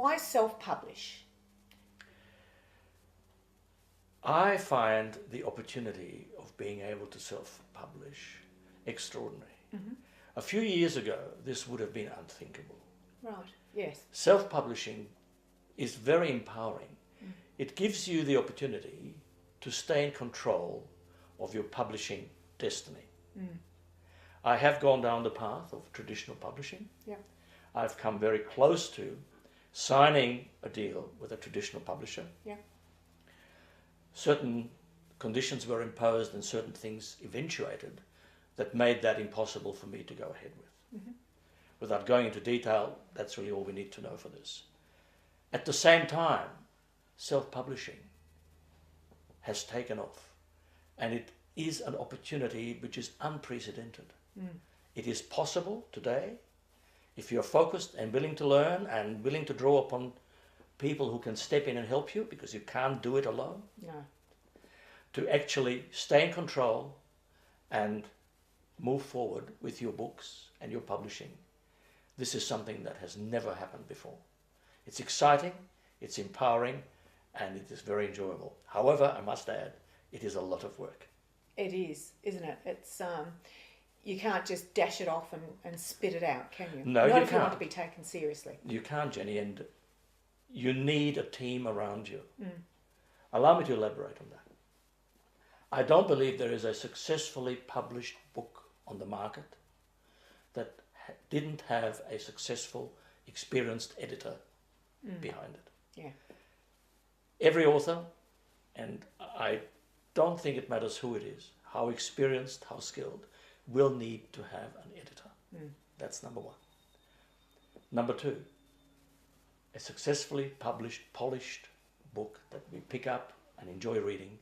Why self-publish? I find the opportunity of being able to self-publish extraordinary. A few years ago, this would have been unthinkable. Right, yes. Self-publishing is very empowering. It gives you the opportunity to stay in control of your publishing destiny. I have gone down the path of traditional publishing. Yeah. I've come very close to signing a deal with a traditional publisher. Yeah. Certain conditions were imposed and certain things eventuated that made that impossible for me to go ahead with. Without going into detail, that's really all we need to know for this. At the same time, self-publishing has taken off, and it is an opportunity which is unprecedented. It is possible today, if you're focused and willing to learn and willing to draw upon people who can step in and help you, because you can't do it alone, No. to actually stay in control and move forward with your books and your publishing. This is something that has never happened before. It's exciting, it's empowering, and it is very enjoyable. However, I must add, it is a lot of work. It is, isn't it? It's you can't just dash it off and spit it out, can you? No, Not you if you want can't. to be taken seriously. You can't, Jenny, and you need a team around you. Allow me to elaborate on that. I don't believe there is a successfully published book on the market that didn't have a successful, experienced editor behind it. Yeah. Every author, and I don't think it matters who it is, how experienced, how skilled, will need to have an editor. That's number one. Number two, a successfully published, polished book that we pick up and enjoy reading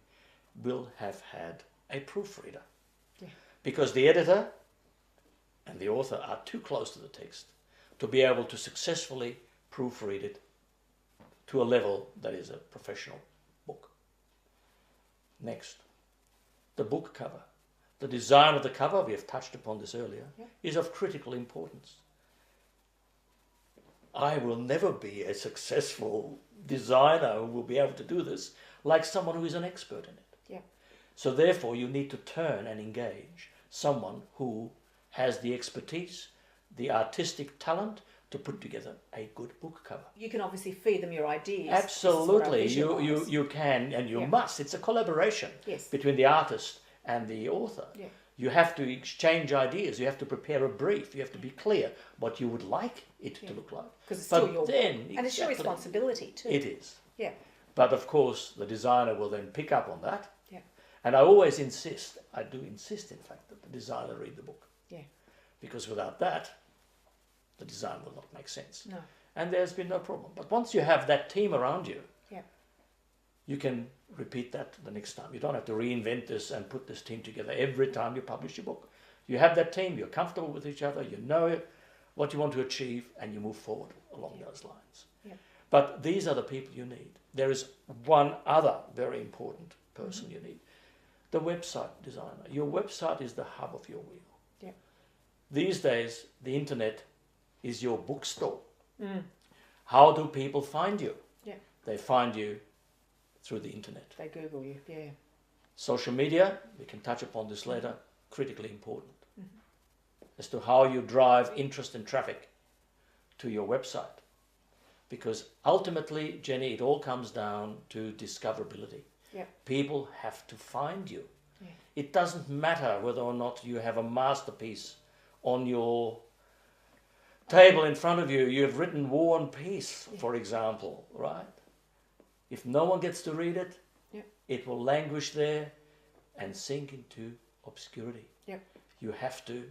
will have had a proofreader. Yeah. Because the editor and the author are too close to the text to be able to successfully proofread it to a level that is a professional book. Next, the book cover. The design of the cover, we have touched upon this earlier, is of critical importance. I will never be a successful designer who will be able to do this like someone who is an expert in it. Yeah. So therefore you need to turn and engage someone who has the expertise, the artistic talent to put together a good book cover. You can obviously feed them your ideas. Absolutely, This is what I visualise. you can and you Yeah. must. It's a collaboration Yes. between the artist and the author. Yeah. You have to exchange ideas. You have to prepare a brief. You have to be clear what you would like it to look like. Because it's But still your then, work. And it's your exactly, responsibility too. It is. Yeah. But of course, the designer will then pick up on that. Yeah. And I always insist, I do insist in fact, that the designer read the book. Yeah. Because without that, the design will not make sense. No. And there's been no problem. But once you have that team around you, Yeah. you can repeat that the next time. You don't have to reinvent this and put this team together every time you publish your book. You have that team, you're comfortable with each other, you know what you want to achieve, and you move forward along those lines. Yeah. But these are the people you need. There is one other very important person you need. The website designer. Your website is the hub of your wheel. Yeah. These days, the internet is your bookstore. How do people find you? Yeah. They find you through the internet. They Google you. Yeah. Social media, we can touch upon this later, critically important. As to how you drive interest and traffic to your website. Because ultimately, Jenny, it all comes down to discoverability. Yeah. People have to find you. Yeah. It doesn't matter whether or not you have a masterpiece on your table in front of you. You have written War and Peace, for example, right? If no one gets to read it, it will languish there and sink into obscurity. Yep. You have to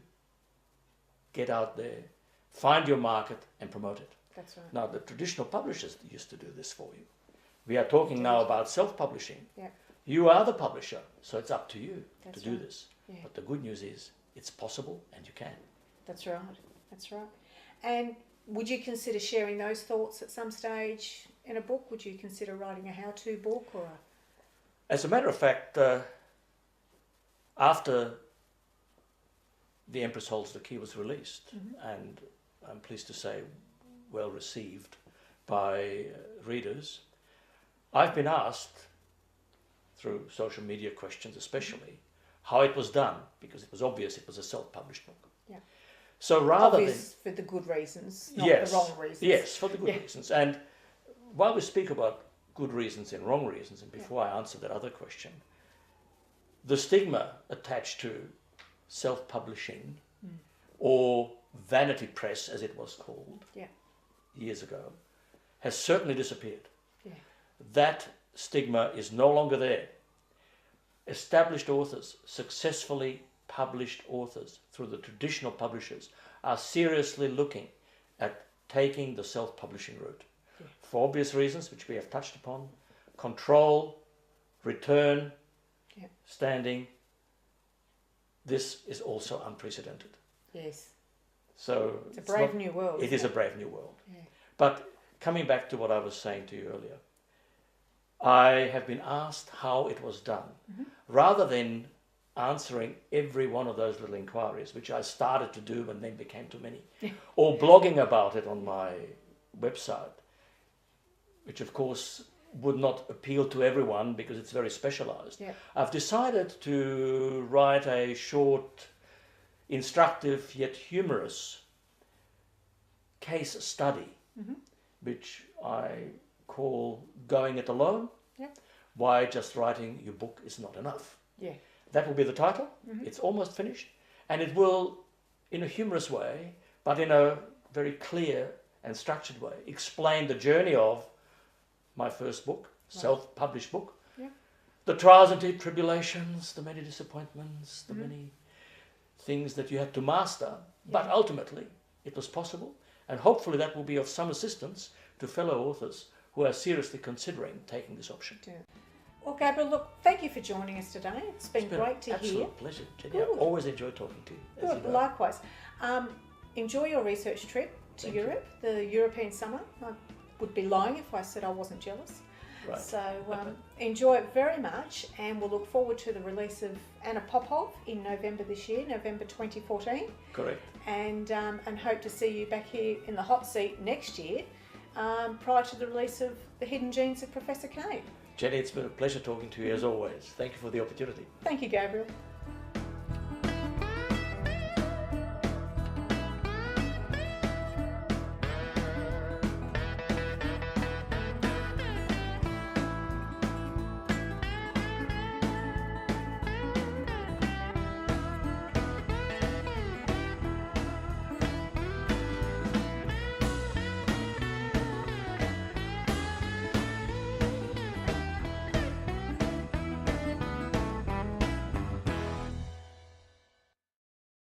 get out there, find your market and promote it. That's right. Now, the traditional publishers used to do this for you. We are talking now about self-publishing. Yeah. You are the publisher, so it's up to you That's to do right. this. Yeah. But the good news is it's possible and you can. That's right. That's right. And would you consider sharing those thoughts at some stage in a book? Would you consider writing a how-to book or a... As a matter of fact, after The Empress Holds the Key was released, and I'm pleased to say well received by readers, I've been asked, through social media questions especially, how it was done, because it was obvious it was a self-published book. Yeah. So rather Obvious for the good reasons, not yes, the wrong reasons. Yes, for the good reasons. And while we speak about good reasons and wrong reasons, and before I answer that other question, the stigma attached to self-publishing or vanity press, as it was called years ago, has certainly disappeared. Yeah. That stigma is no longer there. Established authors, successfully published authors through the traditional publishers, are seriously looking at taking the self-publishing route. Yeah. For obvious reasons, which we have touched upon: control, return, standing. This is also unprecedented. Yes. So it's a brave new world. It is a brave new world. Yeah. But coming back to what I was saying to you earlier, I have been asked how it was done. Rather than answering every one of those little inquiries, which I started to do and then became too many, or blogging about it on my website, which of course would not appeal to everyone because it's very specialized. Yeah. I've decided to write a short, instructive yet humorous case study, which I call Going It Alone, Why Just Writing Your Book Is Not Enough. Yeah. That will be the title. It's almost finished, and it will, in a humorous way, but in a very clear and structured way, explain the journey of my first book, self-published book, the trials and tribulations, the many disappointments, the many things that you had to master, but ultimately it was possible, and hopefully that will be of some assistance to fellow authors who are seriously considering taking this option. Yeah. Well, Gabriel, look, thank you for joining us today. It's been great to hear. Absolute pleasure, Jenny. I always enjoy talking to you. Good, likewise. Enjoy your research trip to Europe, the European summer. I would be lying if I said I wasn't jealous. Right. So enjoy it very much, and we'll look forward to the release of Anna Popov in November this year, November 2014. Correct. And hope to see you back here in the hot seat next year, prior to the release of The Hidden Genes of Professor K. Jenny, it's been a pleasure talking to you as always. Thank you for the opportunity. Thank you, Gabriel.